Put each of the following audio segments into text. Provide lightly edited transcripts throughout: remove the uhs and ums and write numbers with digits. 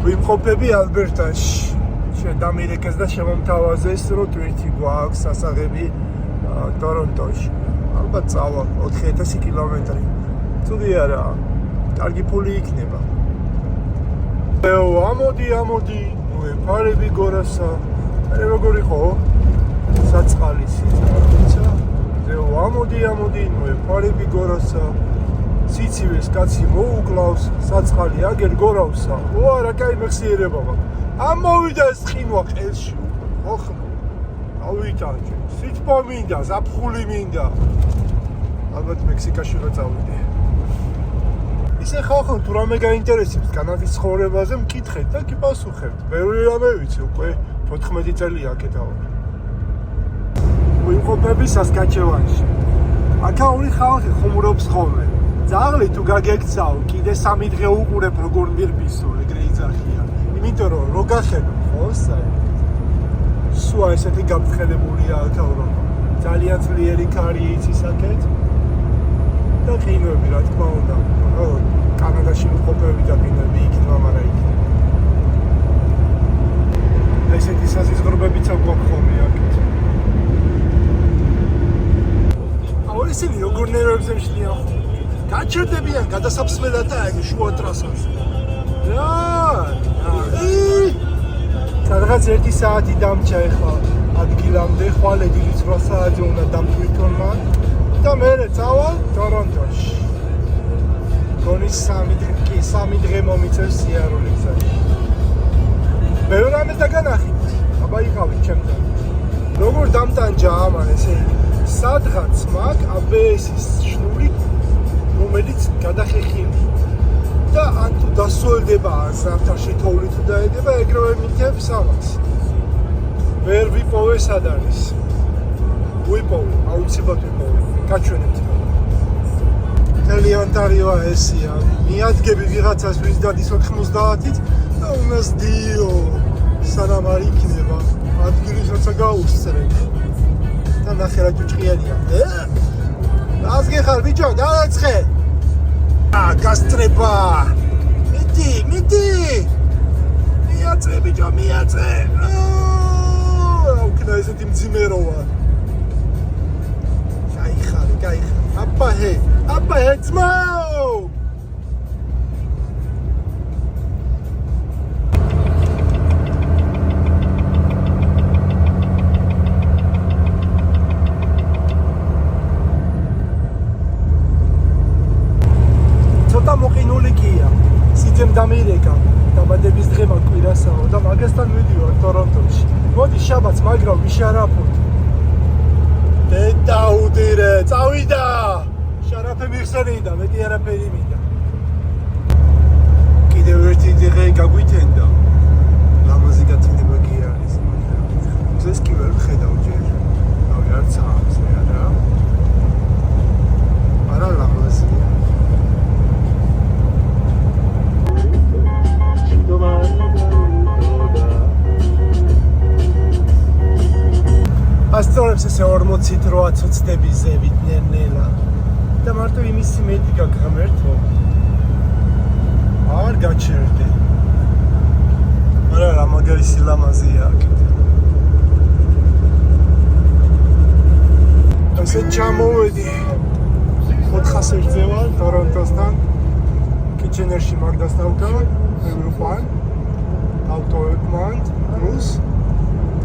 ვიმყოფები ალბერტაში. დამირეკეს და შემომთავაზეს, რომ თვირთი გვაქვს სასაღები ტორონტოში. ალბათ წავალ 4000 კილომეტრი. ცუდი არა, კარგი ფული იქნება. ამოდი, ვეფარები გორასა. როგორ იყო? საწყალი სიცა. ამოდი, ვეფარები გორასა. სიცივეს კაცი მოუკლავს, საწყალი აგერ გორავსა. არა, კაი მეხსიერება მაქვს. ამოვიდა ეს ყინვა ყელში. ოხ, ავიტანჯე. სიტყვა მინდა, ზაფხული მინდა. ალბათ მექსიკაში რა წავიდე. ისე ხალხო თუ რამე გაინტერესებს კანადის ცხოვრებაზე, მკითხეთ და კი პასუხებთ. ბევრი რამე ვიცი უკვე 14 წელია აქეთა ვარ. ვიმყოფები სასკაჩევანში. აქაური ხალხი ხუმრობს ხოლმე. ძაღლი თუ გაგექცაო, კიდე 3 დღე უყურებ როგორ მირბისო, ეგრე იძახია. იმიტომ რომ რო გახებო, ხო, საერთოდ. სულ ესეთი გაფრთხილებულია აქაურო. ძალიან ძლიერი კარი იცის აქეთ. და ყინვები, რა თქმა უნდა. ხო, კანადაში მყოფები და ყინვები იქნება, მაგრამ იქნება. ესეთი საზღვრებებიც აქვს ხოლმე აქეთ. ისინი როგორ ნერვებზე მშლიან ხო? გაჩერდებიან გადასაფსველად და აი შუა ტრასაზე. სადღაც 1 საათი დამჭა ეხლა ადგილამდე, ხვალედილის 8 საათზე უნდა დამთვითონ მან და მერე წავალ ტორონტოში. გონი 3 დღე მომიწევს სიარული გზაში. ბევრ რამეს დაგანახით, აბა იყავით ჩემთან. როგორ დამტანჯა ამან ესე სადღაც მაგ ABS-ის შნური, რომელიც გადახეხილი და ან თუ დასოლდება ზამთარ შეთოვლი თუ დაედება, ეგრევე მითებს ამას. ვერ ვიპოვე სად არის. ვიპოვე, აუცილებლად ვიპოვე. გაჩვენებთ. მთელი ონტარიო ესია. მიადგები ვიღაცას ვის დადის 90-ით და უნას დიო. სანამ არ იქნება, ადგილი როცა გაუსწრებ. და ნახე რა ჭუჭყიანია. რას გეხარ ბიჭო, დააცხე. გასტრება. მიდი. მიაწე ბიჭო, მიაწე. უკნა ესეთი მძიმე როა. გაიხარე. აბა ძმაო. დამირეკა დაბადების დღე მაკვირასაო და მაგასთან მივიდივარ ტორონტოში. მოდი შაბათს მაგრა ვიშარაფოთ. დაუდირე, წავიდა. შარაფე მიხსენიდა, მეტი არაფერი მინდა. კიდევ ერთი დღე გაგვითენდა. ლამაზი გათენდება კი არის, მაგრამ ეს კი ვერ ვხედავ ჯერ. რავი, არც ამზე არა. არა ლამაზია. ასწორებს ესე 48 ცოცდები ზევით ნერნელა და მარტო იმისი მეტი გაგღმერთო არ გაჩერდე მაგრამ რა მაგარი სილამაზეა აქეთ ასე ჩამოვედი 401-ზე ვარ ტორონტოსთან კიჩენერში მაგდას დავკავ ევროპან ავტოეკმანტ პლუს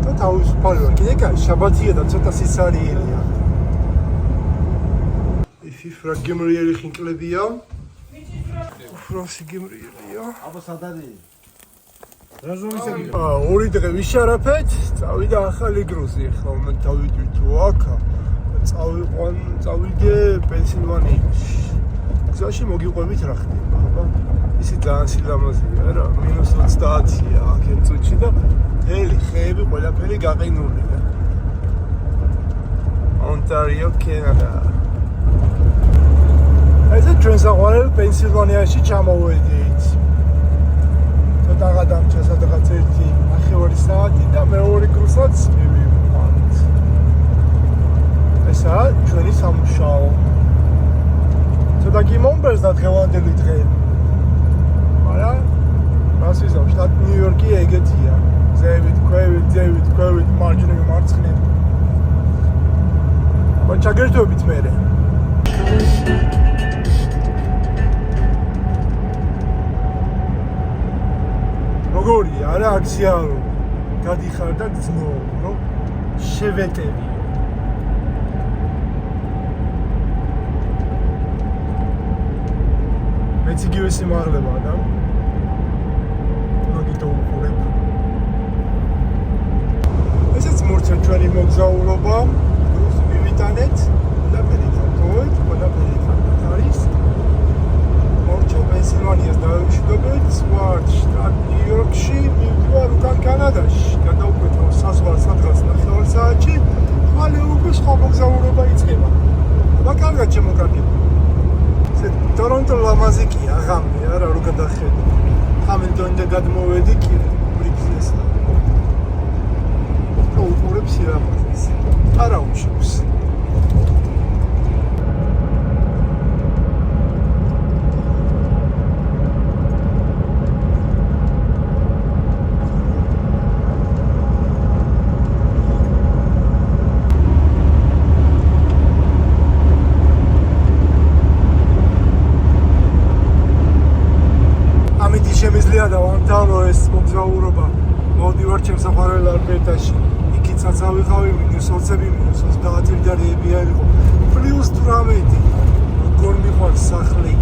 და თავისუფალი ვარ. კიდე კაი, შაბათია და ცოტა სიცარიელია. ფიფრა გემრიელი ხინკლებია. უფროსი გემრიელია. აბა სად არის? ორი დღე ვიშარაფეთ, წავიდა ახალი გრუზი, ახლა უნდა დავიდვი თუ აქა. წავიდე პენსილვანიაში. გზაში მოგიყვებით რა ხდება, აბა. ისი ძალიან სილამაზეა რა, -30-ია აქ იმ წუთში და ელი ხეები ყველაფერი გაყინულია. ონტარიო, კენადა. ესე ჩვენ საყვარელ პენსილვანიაში ჩამოვედით. ცოტა გადამჭა სადღაც 1-2 საათი და მეორე კურსაც მივიყვანთ. ესაა ჩვენი სამუშაო. ცოტა კი მომბერს და დღევანდელი დღე. მაგრამ რას ვიზავ, შტატ ეგეთია. ზევით, ქვევით, მარჯვნივ, მარცხნივ. აბა ჩაგერთვებით მერე. როგორია, არა აქცია რომ გადიხარ და ძნო, რომ შევეტევი. მეც იგივე სიმაღლებაა და მაგითო უყურებ. ესეც მორჩა ჩვენი მოგზაურობა. მივიტანეთ და პედიტავთ, არის. მორჩა პენსილვანიას დავიშვიდობთ, ვარ შტატ ნიუ-იორკში, მივდივარ უკან კანადაში. გადავკვეთავ საზღვარს სადღაც 9 საათში, ხვალე უკვე სხვა მოგზაურობა იწყება. აბა კარგად შემოკარგები. Toronto ლამაზიკი აღამე არა რო გადახედო. ჰამილტონი და გადმოვედი კი ბრიქსეს. უყურებ სილამაზეს. არა უშავს. შემიძლია და ვამთავრო ეს მოგზაურობა. მოვდივარ ჩემს საყვარელ ალბერტაში. იქით საცავი -20, -30 და რეები არ იყო. +18. როგორ მიყვარს სახლი.